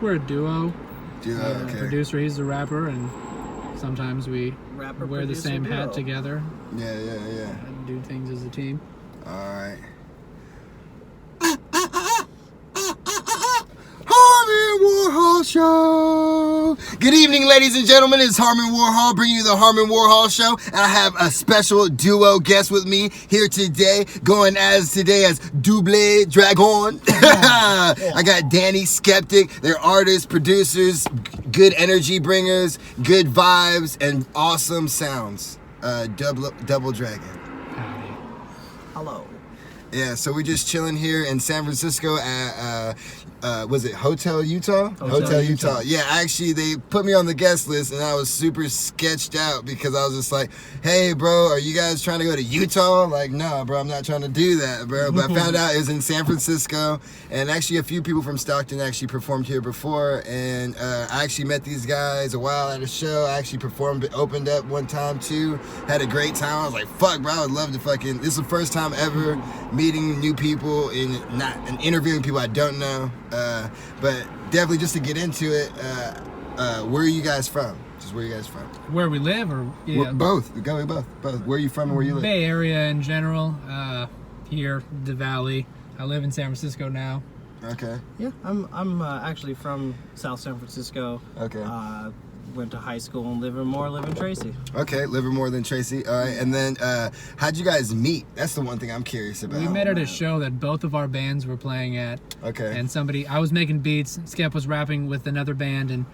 We're a duo. Okay. Producer, he's the rapper, and sometimes we Rapper, wear the producer, same duo. hat together. Yeah. And do things as a team. All right. Harmon Warhol Show. Good evening, ladies and gentlemen. It's Harmon Warhol bringing you the Harmon Warhol Show. And I have a special duo guest with me here today, going as DUBL DRAGON. I got Danny, SKEPTIK. They're artists, producers, good energy bringers, good vibes, and awesome sounds. DUBL DRAGON. Howdy. Hello. Yeah, so we're just chilling here in San Francisco at, was it Hotel Utah? Hotel Utah. Yeah, actually, they put me on the guest list, and I was super sketched out because I was just like, hey, bro, are you guys trying to go to Utah? Like, no, bro, I'm not trying to do that, bro. But I found out it was in San Francisco, and actually a few people from Stockton actually performed here before, and I actually met these guys a while at a show. I actually opened up one time, too. Had a great time. I was like, fuck, bro, I would love to fucking, this is the first time ever meeting new people and interviewing people I don't know. But definitely just to get into it, where are you guys from? Just where are you guys from? Where we live, or Both. Go with both. Where are you from and where you live? Bay Area in general. Here, the Valley. I live in San Francisco now. Okay. Yeah, I'm actually from South San Francisco. Okay. Went to high school in Livermore, live in Tracy. Okay, Livermore than Tracy. All right, and then how'd you guys meet? That's the one thing I'm curious about. We met at a show that both of our bands were playing at. Okay. And I was making beats, Skep was rapping with another band, and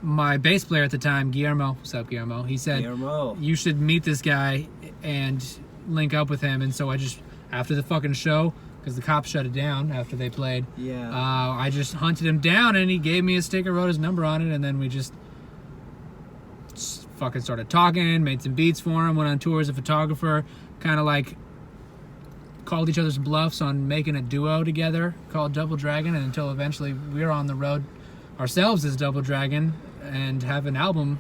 my bass player at the time, Guillermo, what's up, Guillermo? He said, you should meet this guy and link up with him. And so I just, after the fucking show, because the cops shut it down after they played, I just hunted him down, and he gave me a sticker, wrote his number on it, and then we just fucking started talking, made some beats for him, went on tour as a photographer, kind of like called each other's bluffs on making a duo together called DUBL DRAGON, and until eventually we were on the road ourselves as DUBL DRAGON and have an album.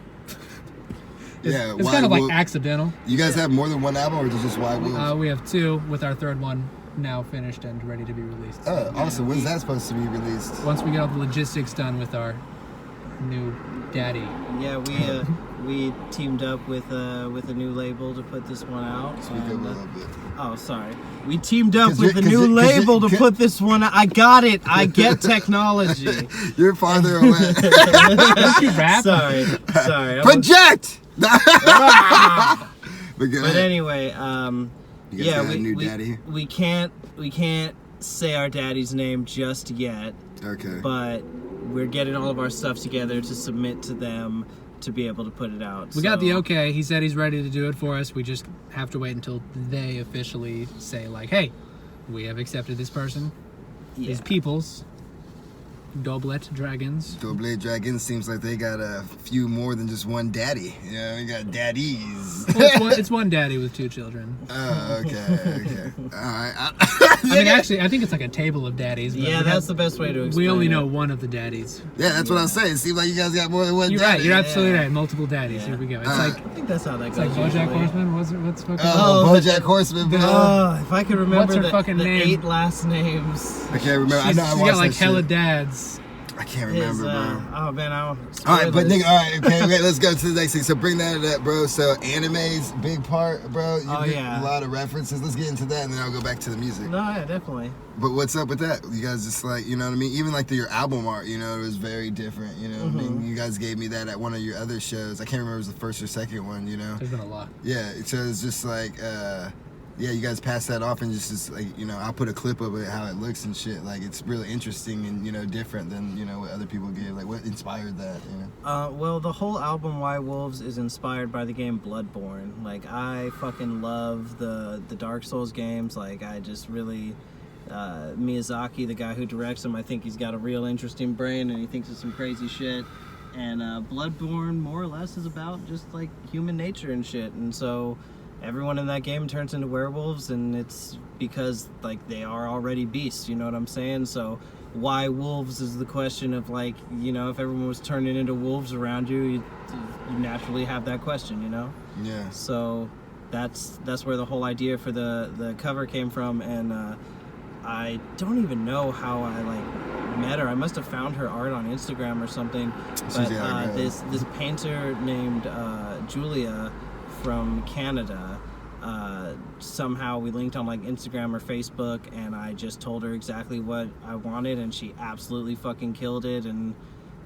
It's kind of like accidental. You guys have more than one album, or just Why WULVZ? We have two, with our third one now finished and ready to be released. Oh, awesome. When's that supposed to be released? Once we get all the logistics done with our new daddy. Yeah, we teamed up with a new label to put this one out. Speak up a little bit. Oh, sorry. We teamed up with a new label to put this one out. I got it. I get technology. You're farther away. Don't you rap? Sorry. Project! But anyway, you guys got a new daddy? We can't say our daddy's name just yet. Okay. But we're getting all of our stuff together to submit to them to be able to put it out. We got the okay. He said he's ready to do it for us. We just have to wait until they officially say, like, hey, we have accepted this person. These peoples. DUBL Dragons. DUBL Dragons seems like they got a few more than just one daddy. Yeah, we got daddies. Well, it's one daddy with two children. Oh, okay. All right. I mean, actually, I think it's like a table of daddies. But yeah, that's the best way to explain We only know one of the daddies. Yeah, that's what I was saying. It seems like you guys got more than one You're daddy. right. You're absolutely right. Multiple daddies. Here we go. It's I think that's how that goes. It's like BoJack Horseman. What's fucking? BoJack Horseman. Oh, if I could remember What's her fucking the name? 8 last names. I can't remember. I know I She's watched got like that hella shit. dads. I can't remember, bro. Oh man, all right, but nigga, all right, okay, let's go to the next thing. So bring that up, bro. So anime's big part, bro. You get a lot of references. Let's get into that, and then I'll go back to the music. No, yeah, definitely. But what's up with that? You guys just like, you know what I mean? Even like your album art, you know, it was very different. You know what I mean? You guys gave me that at one of your other shows. I can't remember if it was the first or second one. You know? There's been a lot. Yeah, so it's just like. Yeah, you guys pass that off and just like, you know, I'll put a clip of it, how it looks and shit. Like, it's really interesting and, you know, different than, you know, what other people give. Like, what inspired that, you know? Well, the whole album, Why WULVZ, is inspired by the game Bloodborne. Like, I fucking love the Dark Souls games. Like, I just really... Miyazaki, the guy who directs them, I think he's got a real interesting brain and he thinks of some crazy shit. And Bloodborne, more or less, is about just, like, human nature and shit. And so... everyone in that game turns into werewolves, and it's because, like, they are already beasts, you know what I'm saying? So why wolves is the question of, like, you know, if everyone was turning into wolves around you, you naturally have that question, you know? Yeah. So that's where the whole idea for the cover came from, and I don't even know how I, like, met her. I must have found her art on Instagram or something. But this painter named Julia from Canada, somehow we linked on like Instagram or Facebook, and I just told her exactly what I wanted, and she absolutely fucking killed it. And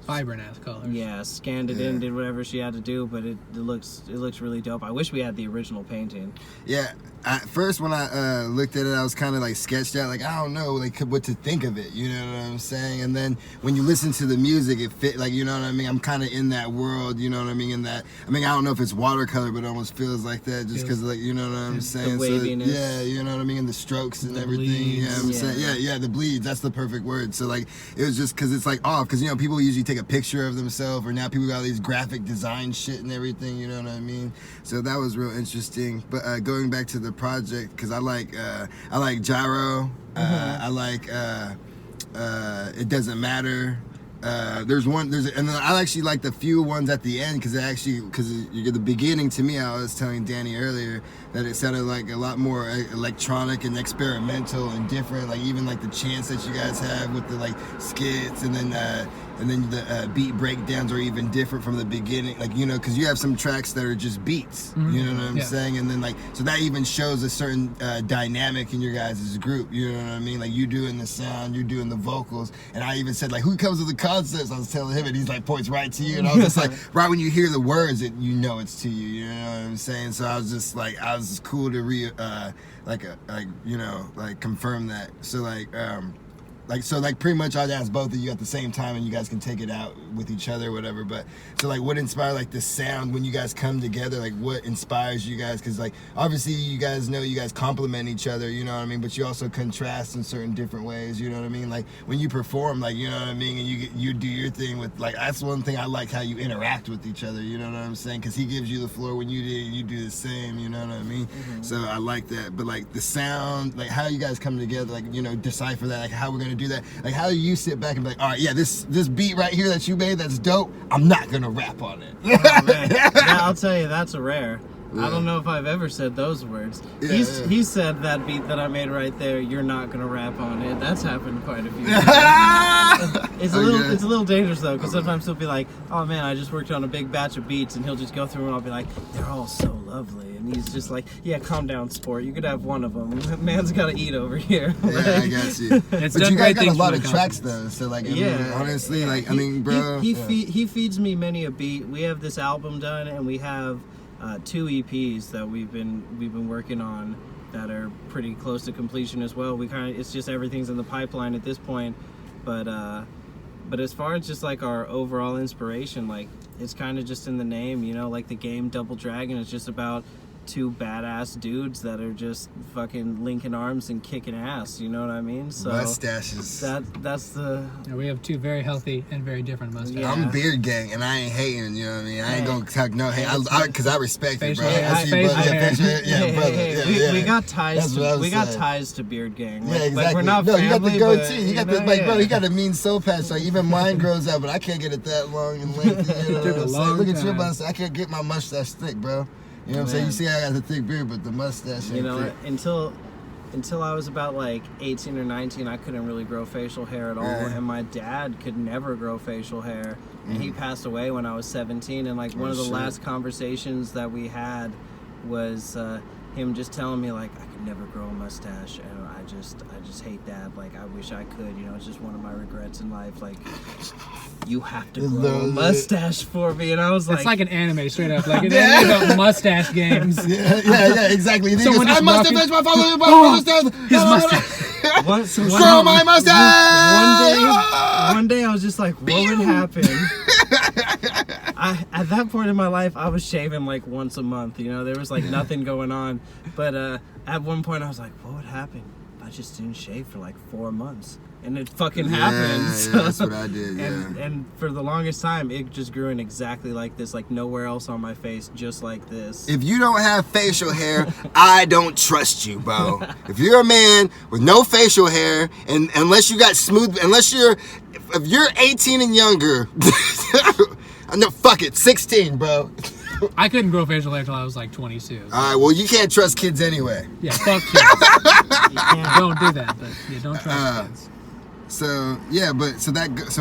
vibrant ass colors. Yeah, scanned it in, did whatever she had to do, but it looks really dope. I wish we had the original painting. Yeah, at first when I looked at it, I was kind of like sketched out, like I don't know, like what to think of it. You know what I'm saying? And then when you listen to the music, it fit. Like, you know what I mean? I'm kind of in that world. You know what I mean? In that, I mean, I don't know if it's watercolor, but it almost feels like that, just because, like, you know what I'm saying? The waviness. So, yeah, you know what I mean? And the strokes and everything. Bleeds. You know what I'm saying? Yeah, the bleeds. That's the perfect word. So like, it was just because it's like off, because you know people usually take a picture of themselves, or now people got all these graphic design shit and everything. You know what I mean? So that was real interesting. But going back to the project, because I like Gyro. I like It Doesn't Matter. And then I actually like the few ones at the end, because the beginning, to me, I was telling Danny earlier that it sounded like a lot more electronic and experimental and different, like even like the chants that you guys have with the like skits, and then the beat breakdowns are even different from the beginning, like, you know, because you have some tracks that are just beats, you know what I'm saying, and then like, so that even shows a certain dynamic in your guys' group, you know what I mean, like you doing the sound, you're doing the vocals, and I even said like, who comes with the concepts? I was telling him, and he's like, points right to you, and I was just like, right when you hear the words, you know it's to you, you know what I'm saying? So I was just like, I was just cool to confirm that. So pretty much I'd ask both of you at the same time, and you guys can take it out with each other or whatever. But so like, what inspired like the sound when you guys come together? Like, what inspires you guys? Because like, obviously you guys know you guys complement each other, you know what I mean? But you also contrast in certain different ways, you know what I mean? Like when you perform, like, you know what I mean, and you do your thing with, like, that's one thing I like, how you interact with each other, you know what I'm saying? Because he gives you the floor when you do the same, you know what I mean? So I like that. But like the sound, like how you guys come together, like, you know, decipher that, like how we're gonna do that, like how you sit back and be like, all right, yeah, this beat right here that you made, that's dope, I'm not gonna rap on it. Oh, man. Yeah, I'll tell you, that's a rare. I don't know if I've ever said those words. He said that beat that I made right there, you're not gonna rap on it. That's happened quite a few times. It's a little dangerous though, because sometimes he'll be like, oh man, I just worked on a big batch of beats, and he'll just go through and I'll be like, they're all so lovely, and he's just like, yeah, calm down, sport, you could have one of them. Man's gotta eat over here. Yeah, I got you. But you guys got a lot of tracks though, so like, I mean, honestly, like, I mean, bro, he feeds me many a beat. We have this album done, and we have 2 EPs that we've been working on that are pretty close to completion as well. It's just everything's in the pipeline at this point, but as far as just like our overall inspiration, like it's kind of just in the name, you know, like the game DUBL DRAGON is just about 2 badass dudes that are just fucking linking arms and kicking ass, you know what I mean? So mustaches. That's the... Yeah, we have 2 very healthy and very different mustaches. Yeah. I'm beard gang, and I ain't hating, you know what I mean? I ain't gonna talk no hate, because I respect it, bro. We got ties ties to beard gang. Like, yeah, exactly. Like we're not no, family, you got the goatee. But, you got the, like, bro, you got a mean soul patch. Like, even mine grows out, but I can't get it that long and lengthy. You know what I'm saying? Look at your mustache. I can't get my mustache thick, bro. You know what I'm saying? You see I got the thick beard, but the mustache ain't thick. Until I was about like 18 or 19, I couldn't really grow facial hair at all. And my dad could never grow facial hair. And he passed away when I was 17. And like one of the last conversations that we had was him just telling me like, I could never grow a mustache, and I just hate that. Like, I wish I could, you know, it's just one of my regrets in life. Like, you have to grow a mustache for me. And I was like, it's like an anime, straight up, like an anime about mustache games. Yeah, exactly. Someone I must have my father mustache. His mustache. Grow my mustache. One day I was just like, what would happen? At that point in my life, I was shaving like once a month. You know, there was like nothing going on. But at one point, I was like, what would happen if I just didn't shave for like 4 months? And it fucking happened. Yeah, that's what I did. And for the longest time, it just grew in exactly like this, like nowhere else on my face, just like this. If you don't have facial hair, I don't trust you, bro. If you're a man with no facial hair, and unless you got smooth, if you're 18 and younger, no, fuck it, 16, bro. I couldn't grow facial hair until I was like 22. All right, well, you can't trust kids anyway. Yeah, fuck kids. Don't do that, but yeah, don't trust kids. So yeah, but so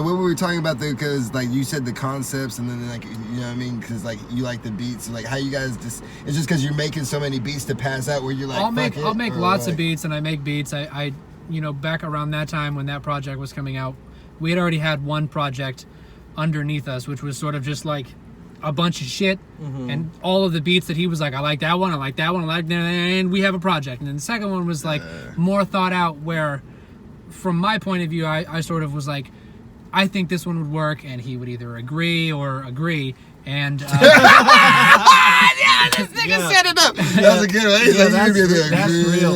what were we talking about though? Because like you said the concepts, and then like you know what I mean? Because like you like the beats, like how you guys just it's just because you're making so many beats to pass out where you're like I'll make lots of beats, and I make beats. I you know, back around that time when that project was coming out, we had already had one project underneath us, which was sort of just like a bunch of shit, and all of the beats that he was like, I like that one, I like that one, I like that, and we have a project. And then the second one was like more thought out, where from my point of view, I sort of was like, I think this one would work, and he would either agree or agree. And yeah, this nigga set it up. That was a good one. Yeah, that's real.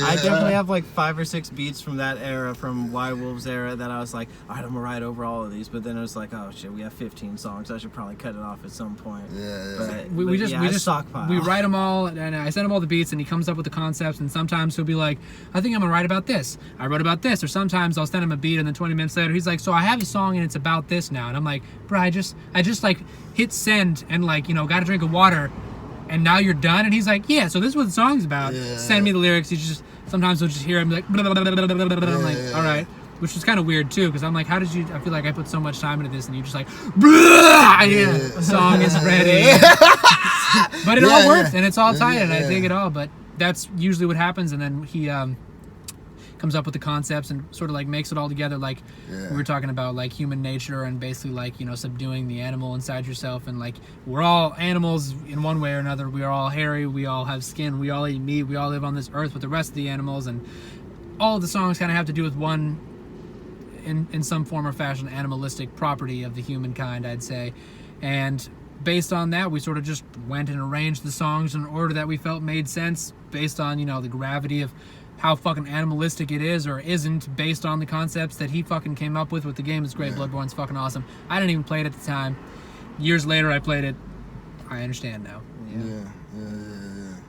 I definitely have like 5 or 6 beats from that era, from WULVZ era, that I was like, all right, I'm gonna write over all of these. But then it was like, oh shit, we have 15 songs. I should probably cut it off at some point. But we just stockpile. We write them all, and I send him all the beats, and he comes up with the concepts. And sometimes he'll be like, I think I'm gonna write about this. I wrote about this. Or sometimes I'll send him a beat, and then 20 minutes later, he's like, so I have a song, and it's about this now. And I'm like, bro, I just like hit send and like, you know, got a drink of water, and now you're done. And he's like, yeah, so this is what the song's about. Send me the lyrics. Sometimes we'll just hear him like blah, blah, blah, blah, blah, blah, blah. I'm like, all right, which is kind of weird too, because I'm like, how did you, I feel like I put so much time into this, and you just like the song is ready. But it all works, and it's all tight, and I dig it all. But that's usually what happens. And then he comes up with the concepts and sort of like makes it all together, like we were talking about, like human nature, and basically like, you know, subduing the animal inside yourself. And like, we're all animals in one way or another. We are all hairy, we all have skin, we all eat meat, we all live on this earth with the rest of the animals, and all of the songs kind of have to do with one in some form or fashion animalistic property of the humankind, I'd say. And based on that, we sort of just went and arranged the songs in order that we felt made sense, based on, you know, the gravity of how fucking animalistic it is or isn't, based on the concepts that he fucking came up with the game. It's great. Bloodborne's fucking awesome. I didn't even play it at the time. Years later, I played it. I understand now.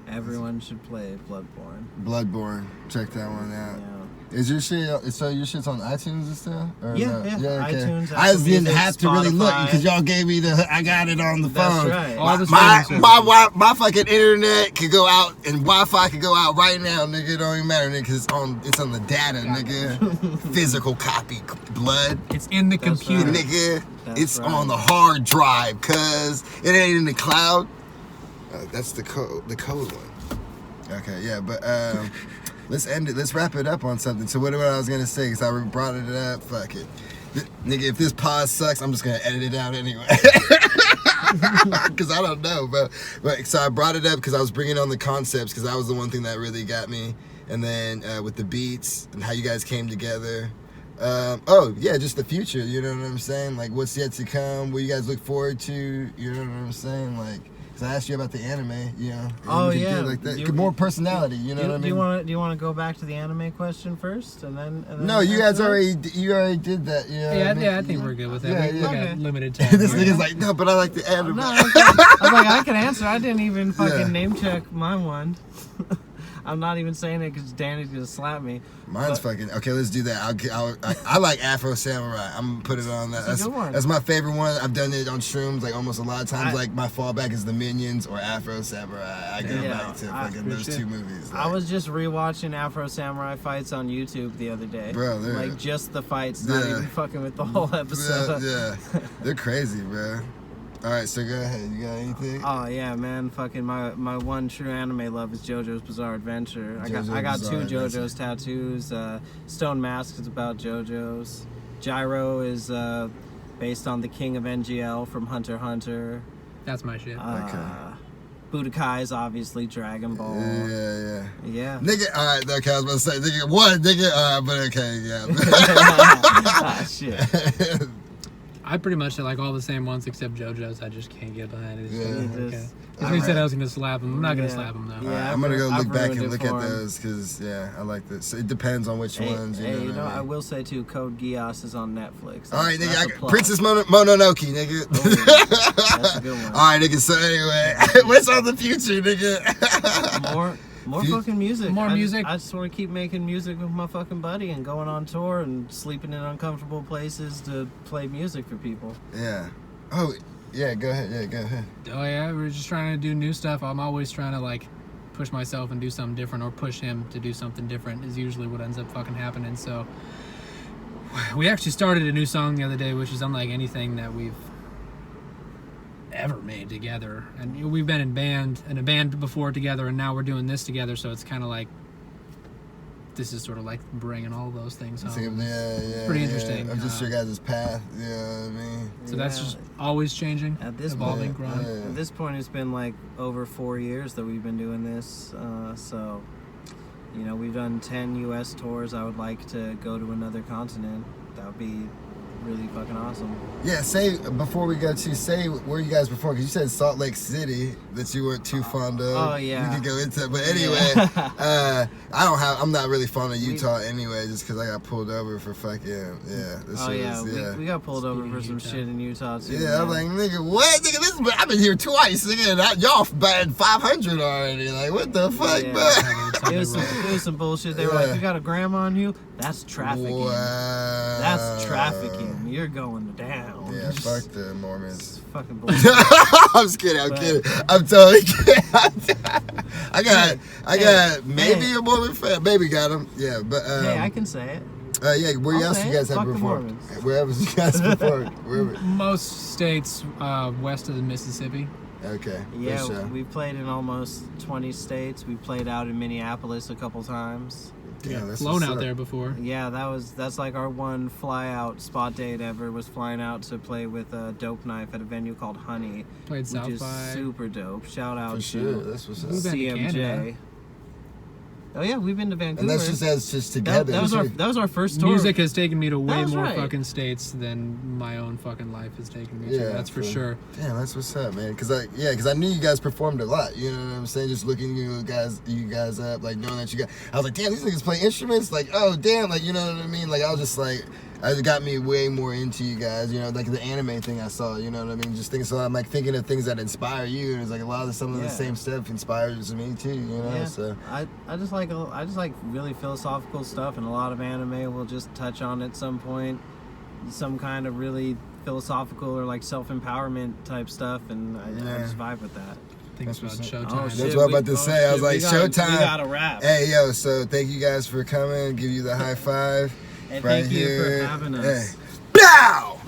Everyone should play Bloodborne. Check that one out. Yeah. Is your shit, so your shit's on iTunes and stuff? Or Yeah, no? yeah. Okay. iTunes, I just didn't Music, have to really look, Spotify. because y'all gave me I got it on the phone. That's right. All the streaming My fucking internet could go out, and Wi-Fi could go out right now, nigga. It don't even matter, nigga, because it's on the data, nigga. Physical copy, blood. It's in the computer. right. Nigga, That's it's right. on the hard drive, cuz it ain't in the cloud. That's the code one. Okay, yeah, but let's end it. Let's wrap it up on something. So what I was gonna say, because I brought it up. Fuck it, nigga. If this pause sucks, I'm just gonna edit it out anyway. Because I don't know, but so I brought it up because I was bringing on the concepts, because that was the one thing that really got me. And then with the beats and how you guys came together. Oh yeah, just the future. You know what I'm saying? Like what's yet to come. What you guys look forward to. You know what I'm saying? Like. I asked you about the anime, you know. Oh yeah, like that. More personality, you know what I mean? Do you want to go back to the anime question first, and then no, you guys already did that. You know what I mean? Yeah, I think we're good with that. Yeah, we yeah. got limited time. This here. nigga's like, no, but I like the anime. No, I was like, I can answer. I didn't even fucking Yeah. name check my one. I'm not even saying it because Danny's gonna slap me. Mine's fucking okay. Let's do that. I like Afro Samurai. I'm gonna put it on that. That's a good one. That's my favorite one. I've done it on shrooms like almost a lot of times. Like my fallback is the Minions or Afro Samurai. I go back to fucking those two movies. I was just rewatching Afro Samurai fights on YouTube the other day. Bro, like just the fights, not even fucking with the whole episode. Yeah, they're crazy, bro. All right, so go ahead. You got anything? Oh yeah, man! Fucking my one true anime love is JoJo's Bizarre Adventure. I got two JoJo's tattoos. Stone Mask is about JoJo's. Gyro is based on the King of NGL from Hunter x Hunter. That's my shit. Budokai is obviously Dragon Ball. Yeah. Nigga, all right, okay, I was about to say, nigga, but okay, yeah. Ah, shit. I pretty much like all the same ones except JoJo's. I just can't get behind it. I said I was gonna slap him. I'm not gonna slap him though. Yeah, I'm gonna go look back and look at those because I like this. So it depends on which ones. You know, I will say too, Code Geass is on Netflix. All right, nigga, Princess Mononoke, nigga. That's a good one. All right, nigga. So anyway, what's on the future, nigga? More fucking music. More music. I just want to keep making music with my fucking buddy and going on tour and sleeping in uncomfortable places to play music for people. Yeah. Oh, yeah, go ahead. Yeah, go ahead. Oh yeah, we're just trying to do new stuff. I'm always trying to like push myself and do something different, or push him to do something different is usually what ends up fucking happening. So We actually started a new song the other day, which is unlike anything that we've ever made together. And we've been in a band before together, and now we're doing this together. So it's kind of like this is sort of like bringing all those things home. It's pretty interesting. I'm just your guys' path. You know what I mean? So that's just always changing, evolving, growing. At this point, it's been like over 4 years that we've been doing this. So, you know, we've done 10 U.S. tours. I would like to go to another continent. That would be really fucking awesome. Yeah, before we go say where you guys perform, because you said Salt Lake City that you weren't too fond of. Oh yeah. We could go into it, but anyway, I'm not really fond of Utah anyway, just because I got pulled over for fucking we got pulled over for some shit in Utah too. Yeah, I'm like, nigga, what? Nigga, I've been here twice, nigga, y'all batting 500 already. Like, what the fuck, man? It was some bullshit. They were like, you got a gram on you? That's trafficking. Wow. That's trafficking. You're going down. Yeah, fuck the Mormons. Fucking bullshit. I'm just kidding. I'm kidding. I'm totally kidding. I got maybe a Mormon fan. Maybe got him. Yeah, but hey, I can say it. Yeah, where else you guys have performed? Wherever you guys performed. Most states west of the Mississippi. Okay. Yeah, we played in almost 20 states. We played out in Minneapolis a couple times. Damn, that's flown out there before. Yeah, that's like our one fly out spot date ever, was flying out to play with Dope Knife at a venue called Honey. Played South which is by. super dope. Shout out For sure. That's what's up. CMJ. Oh yeah, we've been to Vancouver. And that's just together. That was our first tour. Music has taken me to way more fucking states than my own fucking life has taken me to. That's for sure. Damn, that's what's up, man. Cause I knew you guys performed a lot. You know what I'm saying? Just looking you guys up, like knowing that you got. I was like, damn, these niggas play instruments. Like, oh damn, like you know what I mean? Like I was just like. It got me way more into you guys, you know, like the anime thing I saw, you know what I mean? Just so I'm like thinking of things that inspire you, and it's like a lot of some of the same stuff inspires me too, you know. Yeah. So I just like really philosophical stuff, and a lot of anime will just touch on at some point some kind of really philosophical or like self-empowerment type stuff, and I just vibe with that. Thanks about Showtime. Oh, that's what I'm about to say. I was like, Showtime. We got a wrap. Hey, yo, so thank you guys for coming. Give you the high five. And right thank you here. for having us. Hey. Bow!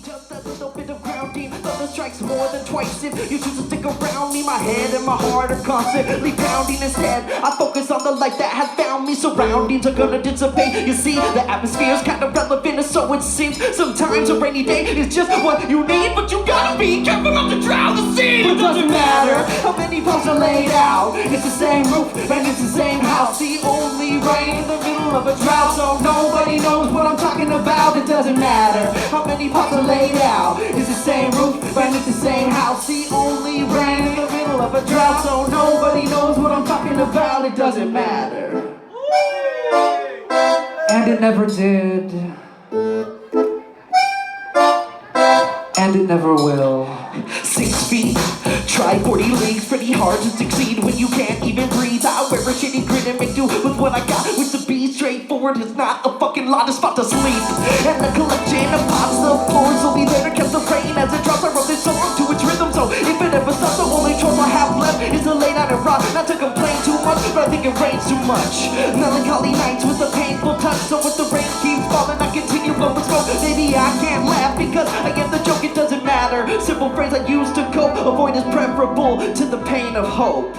Just a little bit of grounding. Thunder strikes more than twice if you choose to stick around me. My head and my heart are constantly pounding. Instead, I focus on the light that has found me. Surroundings are gonna dissipate. You see, the atmosphere's kind of relevant, and so it seems. Sometimes a rainy day is just what you need, but you gotta be careful not to drown the sea. It doesn't matter how many posts are laid out. It's the same roof and it's the same house. The only rain in the middle of a drought, so nobody knows what I'm talking about. It doesn't matter how many pots are laid out. It's the same roof and it's the same house. The only rain in the middle of a drought, so nobody knows what I'm talking about. It doesn't matter. And it never did. And it never will. 6 feet, try 40 leagues. Pretty hard to succeed when you can't even breathe. I wear a shitty grin and make do with what I got. Which to be straightforward is not a fucking lot, a spot to sleep. And the collection of pots, the floors will be there to catch the rain as it drops. I wrote this song to its rhythm, so if it ever stops, the only choice I have left is to lay down and rot. Not to complain too much, but I think it rains too much. Melancholy nights with a painful touch, so if the rain keeps falling, I continue blowing smoke. Maybe I can't laugh because I get the joke. It doesn't matter. Simple phrase I use to cope. Avoid is preferable to the pain of hope.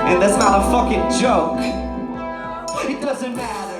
And that's not a fucking joke. It doesn't matter.